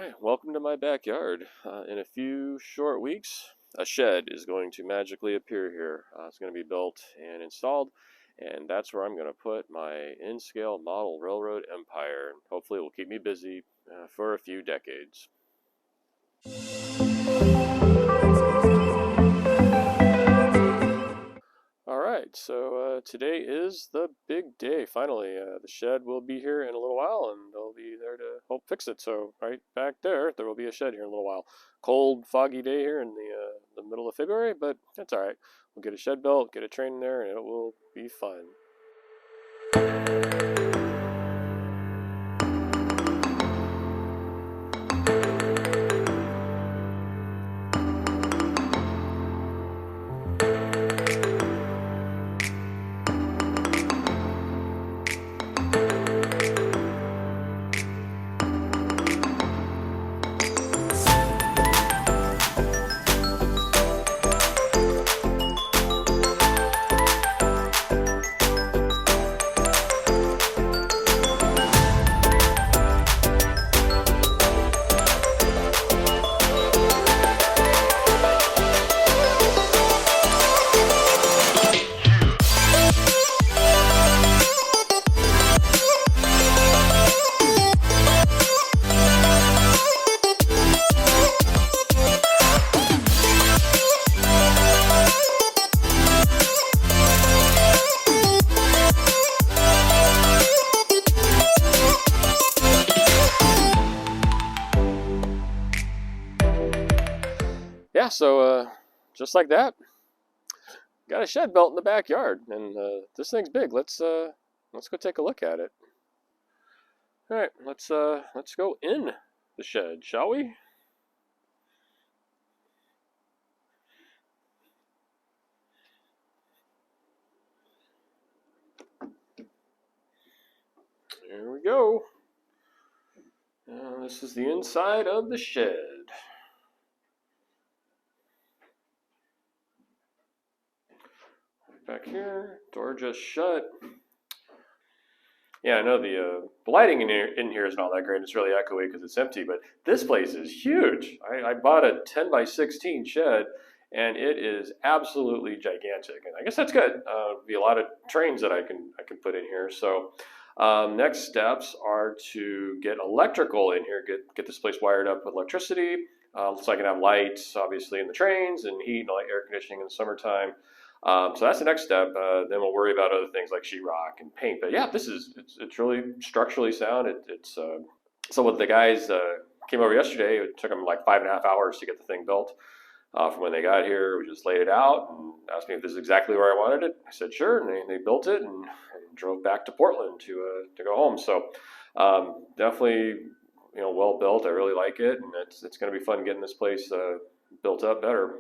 Alright, welcome to my backyard. In a few short weeks, a shed is going to magically appear here. It's going to be built and installed, and that's where I'm going to put my in-scale model railroad empire. Hopefully it will keep me busy for a few decades. Alright, so today is the big day. Finally, the shed will be here in a little while, and they'll be there to help fix it. So right back there will be a shed here in a little while. Cold, foggy day here in the middle of February, but that's alright. We'll get a shed built, get a train in there, and it will be fun. Yeah, so just like that, got a shed built in the backyard, and this thing's big. Let's go take a look at it. All right, let's go in the shed, shall we? Here we go. This is the inside of the shed. Back here, door just shut. Yeah, I know the lighting in here isn't all that great. It's really echoey because it's empty, but this place is huge. I bought a 10 by 16 shed, and it is absolutely gigantic. And I guess that's good. Be a lot of trains that I can put in here. So next steps are to get electrical in here, get this place wired up with electricity, so I can have lights, obviously, in the trains, and heat and air conditioning in the summertime. So that's the next step. Then we'll worry about other things like sheetrock and paint. But yeah, it's really structurally sound. So what the guys came over yesterday. It took them like 5.5 hours to get the thing built. From when they got here, we just laid it out and asked me if this is exactly where I wanted it. I said sure, and they built it and drove back to Portland to go home. So definitely, well built. I really like it, and it's going to be fun getting this place built up better.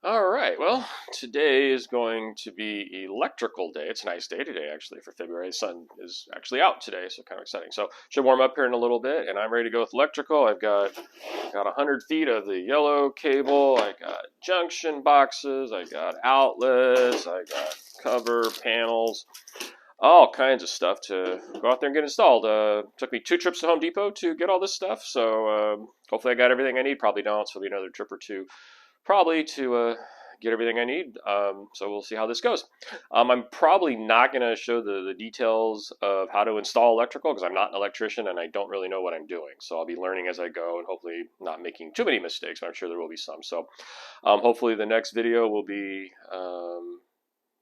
Alright, well, today is going to be electrical day. It's a nice day today, actually, for February. The sun is actually out today, so kind of exciting. So, should warm up here in a little bit, and I'm ready to go with electrical. I've got 100 feet of the yellow cable. I got junction boxes. I got outlets. I got cover panels. All kinds of stuff to go out there and get installed. Took me 2 trips to Home Depot to get all this stuff, so hopefully I got everything I need. Probably don't, so it'll be another trip or two. Probably to get everything I need. So we'll see how this goes. I'm probably not going to show the details of how to install electrical because I'm not an electrician and I don't really know what I'm doing. So I'll be learning as I go and hopefully not making too many mistakes, but I'm sure there will be some. So hopefully the next video will be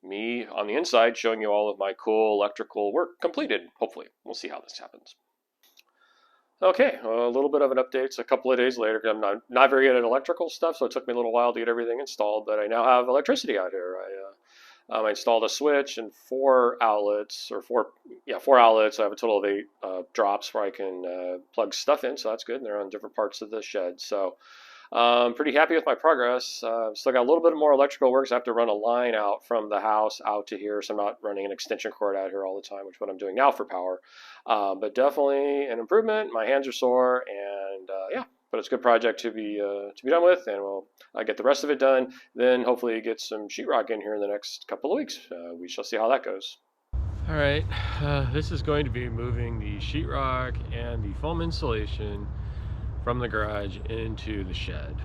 me on the inside showing you all of my cool electrical work completed. Hopefully. We'll see how this happens. Okay, a little bit of an update. It's a couple of days later. I'm not very good at electrical stuff, so it took me a little while to get everything installed, but I now have electricity out here. I installed a switch and 4 outlets, or 4 outlets. I have a total of 8 drops where I can plug stuff in, so that's good. And they're on different parts of the shed. So I'm pretty happy with my progress. Still got a little bit more electrical work, so I have to run a line out from the house out to here, so I'm not running an extension cord out here all the time, which is what I'm doing now for power. But definitely an improvement. My hands are sore, and yeah, but it's a good project to be done with, and we'll get the rest of it done. Then hopefully get some sheetrock in here in the next couple of weeks. We shall see how that goes. All right, this is going to be moving the sheetrock and the foam insulation from the garage into the shed.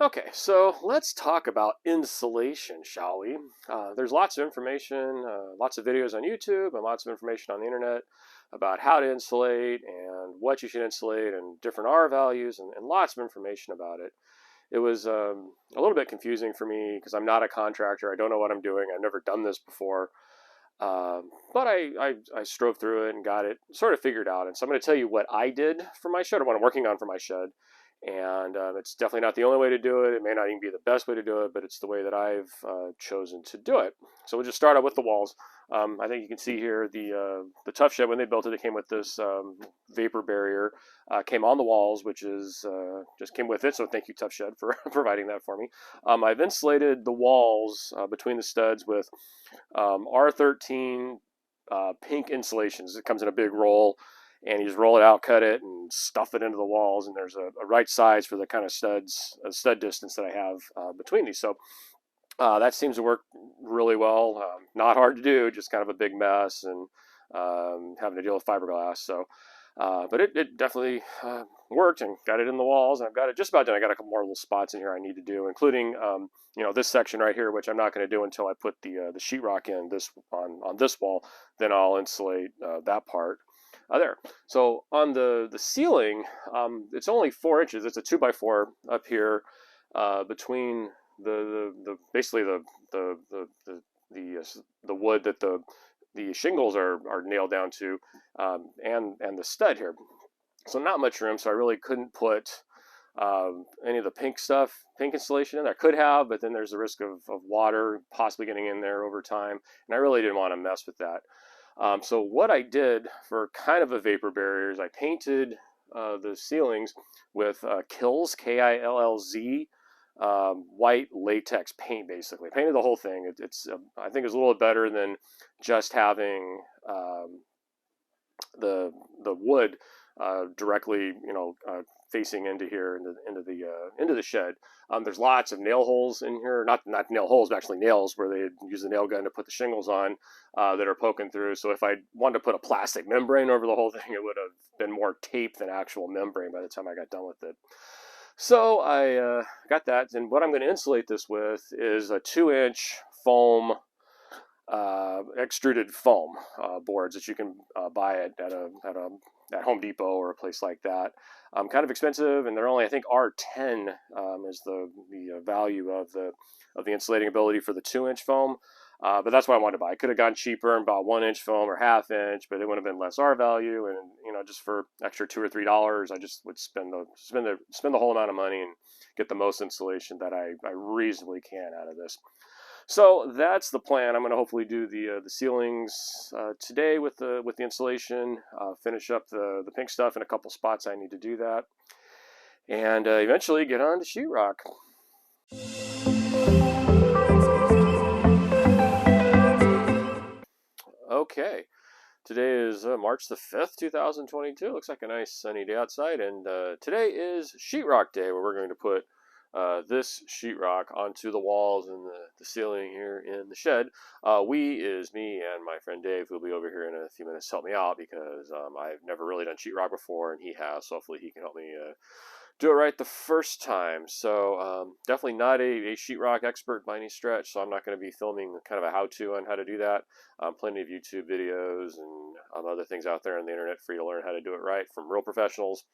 Okay, so let's talk about insulation, shall we? There's lots of information, lots of videos on YouTube, and lots of information on the internet about how to insulate and what you should insulate and different R values and lots of information about it. It was a little bit confusing for me because I'm not a contractor. I don't know what I'm doing. I've never done this before. But I strove through it and got it sort of figured out. And so I'm going to tell you what I did for my shed or what I'm working on for my shed. And it's definitely not the only way to do it. It may not even be the best way to do it, but it's the way that I've chosen to do it. So we'll just start out with the walls. I think you can see here the Tuff Shed, when they built it, it came with this vapor barrier, came on the walls, which is just came with it. So thank you, Tuff Shed, for providing that for me. I've insulated the walls between the studs with R13 pink insulations. It comes in a big roll, and you just roll it out, cut it, and stuff it into the walls. And there's a right size for the kind of stud distance that I have between these. So that seems to work really well. Not hard to do, just kind of a big mess and having to deal with fiberglass. So, but it definitely worked and got it in the walls. And I've got it just about done. I got a couple more little spots in here I need to do, including this section right here, which I'm not going to do until I put the sheetrock in this on this wall. Then I'll insulate that part. There. So on the ceiling, it's only 4 inches. It's a 2x4 up here between basically the wood that the shingles are nailed down to, and the stud here. So not much room. So I really couldn't put any of the pink insulation in there. I could have, but then there's the risk of water possibly getting in there over time, and I really didn't want to mess with that. So what I did for kind of a vapor barrier is I painted the ceilings with Kills, K-I-L-L-Z, white latex paint, basically. Painted the whole thing. It's I think it's a little better than just having the wood directly, facing into here into the shed. There's lots of nail holes in here, not nail holes, but actually nails where they use the nail gun to put the shingles on that are poking through. So if I wanted to put a plastic membrane over the whole thing, it would have been more tape than actual membrane by the time I got done with it. So I got that, and what I'm going to insulate this with is a 2-inch foam, extruded foam boards that you can buy at Home Depot or a place like that. Kind of expensive, and they're only, I think, R10 is the value of the insulating ability for the 2-inch foam. But that's what I wanted to buy. I could have gone cheaper and bought 1-inch foam or 1/2 inch, but it would have been less R value. And just for extra $2 or $3, I just would spend the whole amount of money and get the most insulation that I reasonably can out of this. So that's the plan. I'm going to hopefully do the ceilings today with the insulation. Finish up the pink stuff in a couple spots I need to do that, and eventually get on to sheetrock. Okay, today is March the 5th, 2022. Looks like a nice sunny day outside, and today is sheetrock day, where we're going to put this sheetrock onto the walls and the ceiling here in the shed. We is me and my friend Dave, who'll be over here in a few minutes to help me out because I've never really done sheetrock before, and he has, so hopefully he can help me do it right the first time. So definitely not a sheetrock expert by any stretch, so I'm not going to be filming kind of a how-to on how to do that. Plenty of YouTube videos and other things out there on the internet for you to learn how to do it right from real professionals.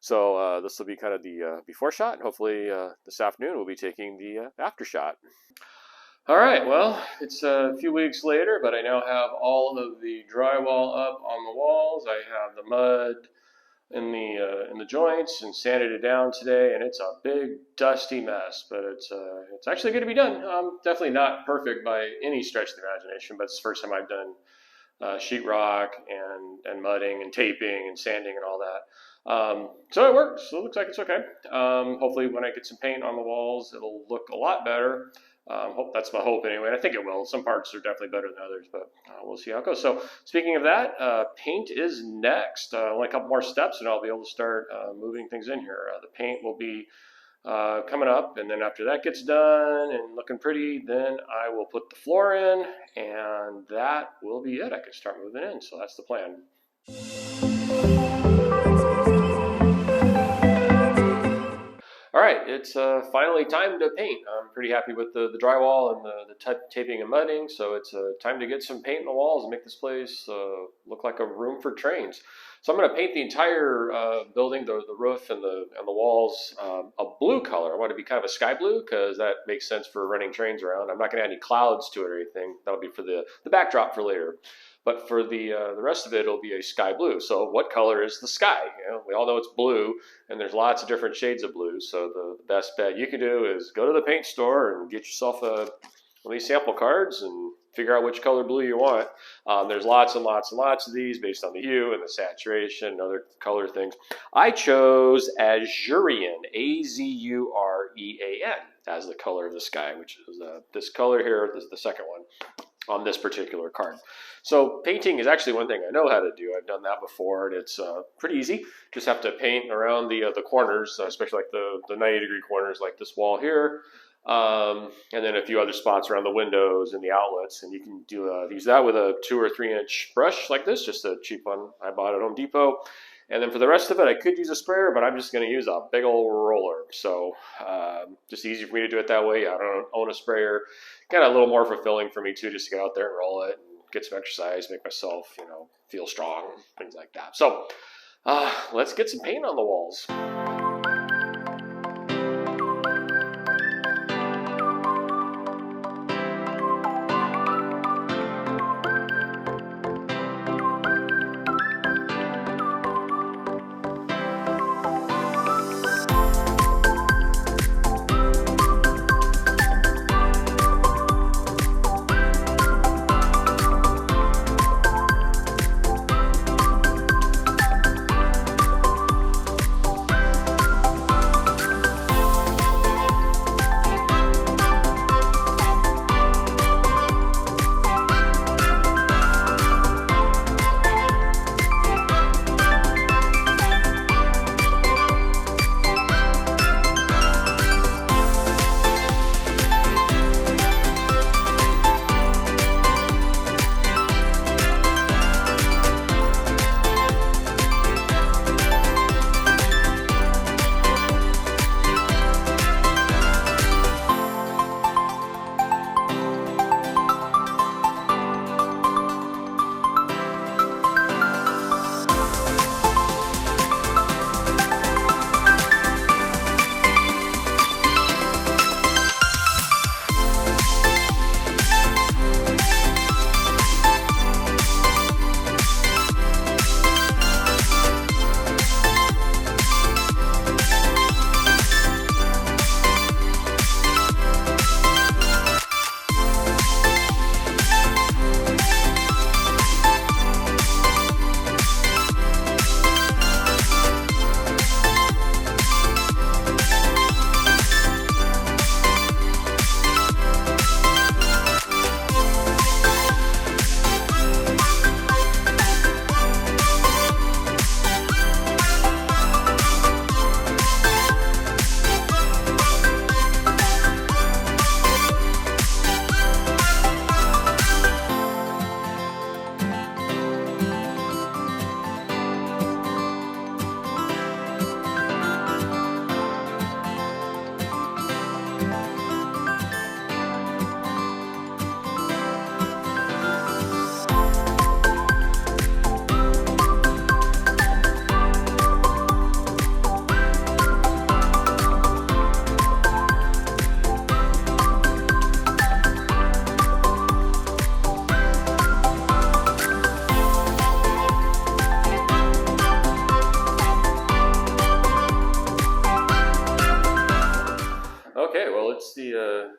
So this will be kind of the before shot, and hopefully this afternoon we'll be taking the after shot. All right, well, it's a few weeks later, but I now have all of the drywall up on the walls. I have the mud in the joints and sanded it down today, and it's a big dusty mess, but it's actually going to be done. Definitely not perfect by any stretch of the imagination, but it's the first time I've done sheetrock and mudding and taping and sanding and all that. So it works. So it looks like it's okay. Hopefully when I get some paint on the walls, it'll look a lot better. That's my hope anyway, and I think it will. Some parts are definitely better than others, but we'll see how it goes. So speaking of that, paint is next. Only a couple more steps and I'll be able to start moving things in here. The paint will be coming up, and then after that gets done and looking pretty, then I will put the floor in, and that will be it. I can start moving in, so that's the plan. All right, it's finally time to paint. I'm pretty happy with the drywall and the taping and mudding, so it's time to get some paint in the walls and make this place look like a room for trains. So I'm going to paint the entire building, the roof and the walls, a blue color. I want it to be kind of a sky blue because that makes sense for running trains around. I'm not going to add any clouds to it or anything. That'll be for the backdrop for later. But for the rest of it, it'll be a sky blue. So what color is the sky? You know, we all know it's blue, and there's lots of different shades of blue. So the best bet you can do is go to the paint store and get yourself one of these sample cards and figure out which color blue you want. There's lots and lots and lots of these based on the hue and the saturation and other color things. I chose Azurean, A-Z-U-R-E-A-N, as the color of the sky, which is this color here. This is the second one on this particular card. So painting is actually one thing I know how to do. I've done that before, and it's pretty easy. Just have to paint around the corners, especially like the 90-degree corners like this wall here, and then a few other spots around the windows and the outlets. And you can use that with a 2 or 3 inch brush like this, just a cheap one I bought at Home Depot. And then for the rest of it, I could use a sprayer, but I'm just going to use a big old roller. So just easy for me to do it that way. I don't own a sprayer. Kind of a little more fulfilling for me too, just to get out there and roll it and get some exercise, make myself, feel strong, things like that. So let's get some paint on the walls.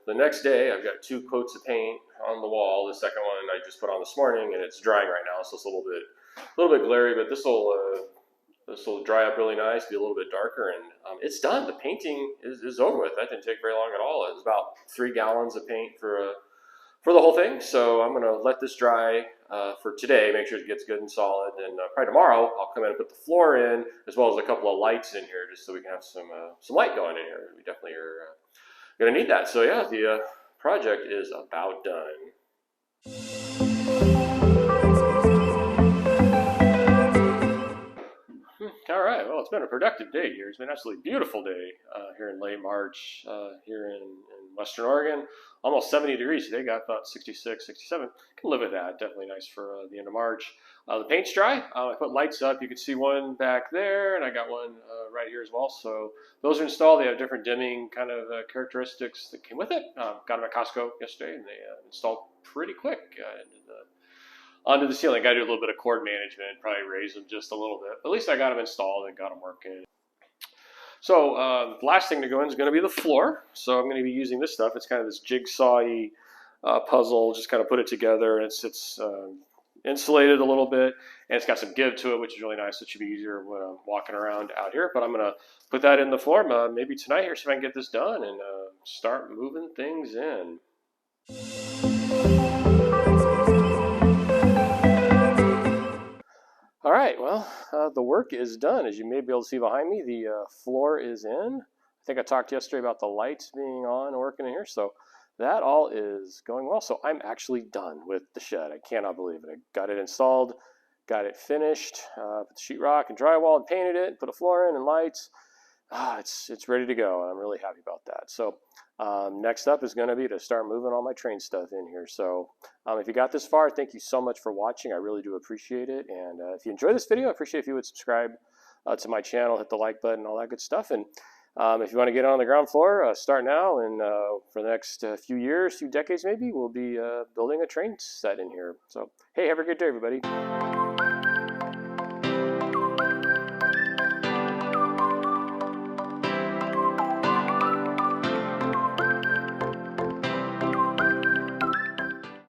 the next day, I've got 2 coats of paint on the wall. The second one I just put on this morning, and it's drying right now, so it's a little bit glary. But this will dry up really nice, be a little bit darker, and it's done. The painting is over with. That didn't take very long at all. It was about 3 gallons of paint for the whole thing. So I'm gonna let this dry for today. Make sure it gets good and solid, and probably tomorrow I'll come in and put the floor in, as well as a couple of lights in here, just so we can have some light going in here. We definitely are gonna need that. So yeah, the project is about done. All right, well, it's been a productive day here. It's been an absolutely beautiful day here in late March here in Western Oregon. Almost 70 degrees today, got about 66, 67. Can live with that, definitely nice for the end of March. The paint's dry. I put lights up. You can see one back there, and I got one right here as well. So those are installed. They have different dimming kind of characteristics that came with it. Got them at Costco yesterday, and they installed pretty quick onto the ceiling. Got to do a little bit of cord management, probably raise them just a little bit. But at least I got them installed and got them working. So the last thing to go in is going to be the floor. So I'm going to be using this stuff. It's kind of this jigsaw-y puzzle. Just kind of put it together, and it's insulated a little bit, and it's got some give to it, which is really nice. It should be easier when I'm walking around out here. But I'm going to put that in the floor maybe tonight here, so I can get this done and start moving things in. All right, well, the work is done. As you may be able to see behind me, the floor is in. I think I talked yesterday about the lights being on and working in here, so that all is going well. So I'm actually done with the shed. I cannot believe it. I got it installed, got it finished, put the sheetrock and drywall and painted it, put a floor in and lights. It's ready to go, and I'm really happy about that. So next up is going to be to start moving all my train stuff in here. So if you got this far, thank you so much for watching. I really do appreciate it. And if you enjoyed this video, I appreciate if you would subscribe to my channel, hit the like button, all that good stuff. And if you want to get on the ground floor, start now. And for the next few years, few decades maybe, we'll be building a train set in here. So hey, have a good day, everybody.